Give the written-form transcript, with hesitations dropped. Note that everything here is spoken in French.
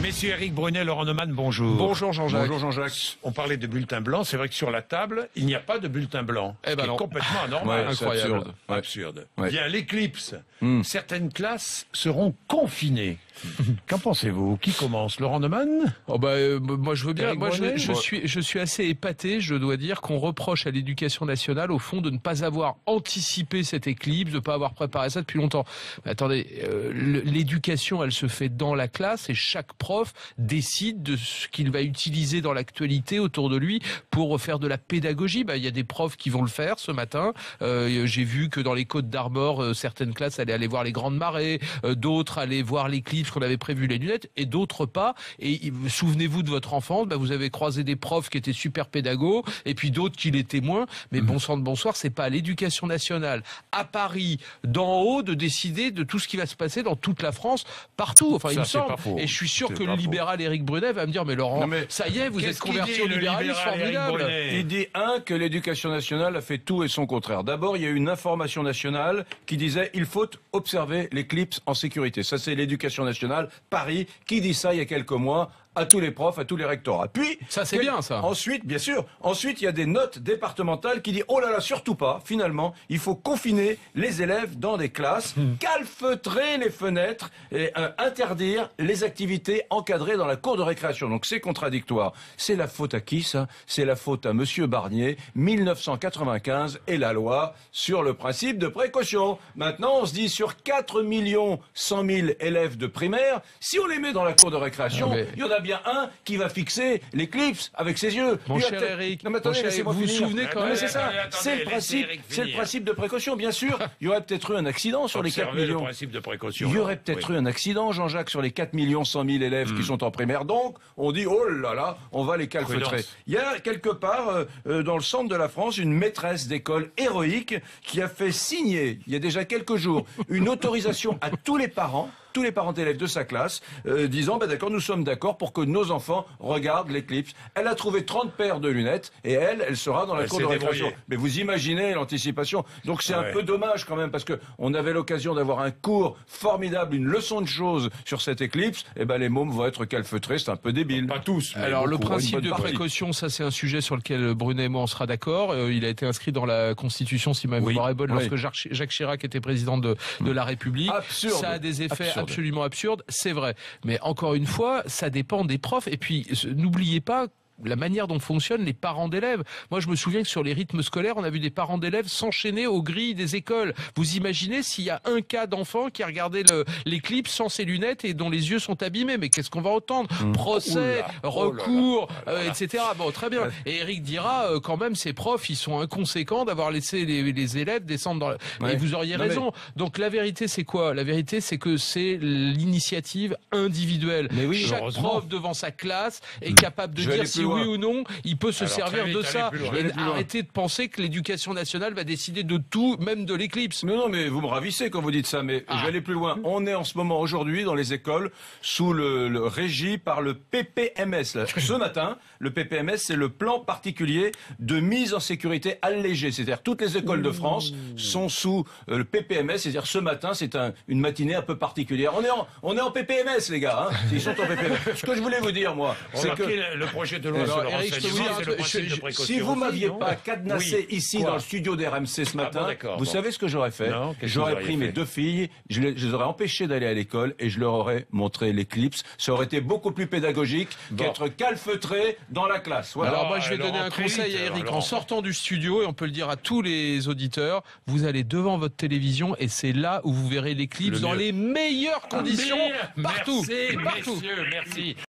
Messieurs Éric Brunet, Laurent Neumann, bonjour. Bonjour Jean-Jacques. Bonjour Jean-Jacques. On parlait de bulletin blanc, c'est vrai que sur la table, il n'y a pas de bulletin blanc. Eh ben c'est non. complètement anormal. Ouais, c'est incroyable. absurde. Ouais. Absurde. Ouais. Bien, l'éclipse. Certaines classes seront confinées. Qu'en pensez-vous? Qui commence? Laurent Neumann? Oh moi je veux bien. Éric Moi Brunet je suis assez épaté. Je dois dire qu'on reproche à l'éducation nationale au fond de ne pas avoir anticipé cette éclipse, de ne pas avoir préparé ça depuis longtemps. Mais attendez, l'éducation elle se fait dans la classe et chaque prof décide de ce qu'il va utiliser dans l'actualité autour de lui pour faire de la pédagogie. Il y a des profs qui vont le faire ce matin. J'ai vu que dans les Côtes d'Armor, certaines classes allaient aller voir les grandes marées, d'autres allaient voir l'éclipse qu'on avait prévu les lunettes et d'autres pas. Et souvenez-vous de votre enfance, vous avez croisé des profs qui étaient super pédagogues et puis d'autres qui l'étaient moins. Mais bon sang de bonsoir, c'est pas à l'éducation nationale à Paris d'en haut de décider de tout ce qui va se passer dans toute la France, partout. Enfin, il me semble. Et je suis sûr que le libéral Éric Brunet va me dire, mais Laurent, ça y est, vous êtes converti au libéralisme, formidable. Il dit que l'éducation nationale a fait tout et son contraire. D'abord, il y a une information nationale qui disait il faut observer l'éclipse en sécurité. Ça, c'est l'éducation nationale, Paris, qui dit ça il y a quelques mois à tous les profs, à tous les rectorats. Puis ça c'est bien ça. Ensuite, bien sûr, il y a des notes départementales qui disent oh là là, surtout pas. Finalement, il faut confiner les élèves dans des classes, calfeutrer les fenêtres et interdire les activités encadrées dans la cour de récréation. Donc c'est contradictoire. C'est la faute à qui ça? C'est la faute à Monsieur Barnier, 1995 et la loi sur le principe de précaution. Maintenant, on se dit sur 4 100 000 élèves de primaire, si on les met dans la cour de récréation, il y en a bien un qui va fixer l'éclipse avec ses yeux. Mon cher Eric, laissez-moi vous vous finir. souvenez quand même, c'est ça. C'est le principe de précaution, bien sûr. Il y aurait peut-être eu un accident sur les 4 millions. Le principe de précaution. Il y aurait peut-être eu un accident, Jean-Jacques, sur les 4 100 000 élèves qui sont en primaire. Donc, on dit, oh là là, on va les calfeutrer. Il y a quelque part, dans le centre de la France, une maîtresse d'école héroïque qui a fait signer, il y a déjà quelques jours, une autorisation à tous les parents d'élèves de sa classe, disant, d'accord, nous sommes d'accord pour que nos enfants regardent l'éclipse. Elle a trouvé 30 paires de lunettes, et elle sera dans la cour de récréation. Mais vous imaginez l'anticipation. Donc c'est un peu dommage quand même, parce que on avait l'occasion d'avoir un cours formidable, une leçon de choses sur cette éclipse, et les mômes vont être calfeutrés, c'est un peu débile. Pas tous. Mais alors beaucoup, le principe de partie. précaution, ça c'est un sujet sur lequel Brunet et moi on sera d'accord. Il a été inscrit dans la Constitution, si ma mémoire est bonne, lorsque Jacques Chirac était président de la République. Absurde. Ça a des effets absolument absurde, c'est vrai. Mais encore une fois, ça dépend des profs. Et puis, n'oubliez pas la manière dont fonctionnent les parents d'élèves. Moi, je me souviens que sur les rythmes scolaires, on a vu des parents d'élèves s'enchaîner aux grilles des écoles. Vous imaginez s'il y a un cas d'enfant qui a regardé l'éclipse sans ses lunettes et dont les yeux sont abîmés. Mais qu'est-ce qu'on va entendre? Procès, recours, etc. Bon, très bien. Et Eric dira, quand même, ces profs, ils sont inconséquents d'avoir laissé les élèves descendre dans la... Et vous auriez raison. Donc, la vérité, c'est quoi? La vérité, c'est que c'est l'initiative individuelle. Mais oui, chaque prof devant sa classe est capable de dire si oui ou non, il peut se servir de ça. Et arrêtez de penser que l'éducation nationale va décider de tout, même de l'éclipse. Non, mais vous me ravissez quand vous dites ça, mais je vais aller plus loin. On est en ce moment, aujourd'hui, dans les écoles, sous le régi par le PPMS. Là. Ce matin, le PPMS, c'est le plan particulier de mise en sécurité allégée. C'est-à-dire, toutes les écoles de France sont sous le PPMS. C'est-à-dire, ce matin, c'est une matinée un peu particulière. On est en PPMS, les gars. Hein. Ils sont en PPMS. Ce que je voulais vous dire, moi, c'est que le projet de loi sur le Eric, renseignement, si vous m'aviez pas cadenassé ici dans le studio d'RMC ce matin, vous savez ce que j'aurais fait? J'aurais pris mes deux filles, je les aurais empêchées d'aller à l'école et je leur aurais montré l'éclipse. Ça aurait été beaucoup plus pédagogique qu'être calfeutré dans la classe. Voilà. Alors moi je vais donner un conseil à Eric. En sortant du studio, et on peut le dire à tous les auditeurs, vous allez devant votre télévision et c'est là où vous verrez l'éclipse dans les meilleures conditions partout. Merci, messieurs, merci.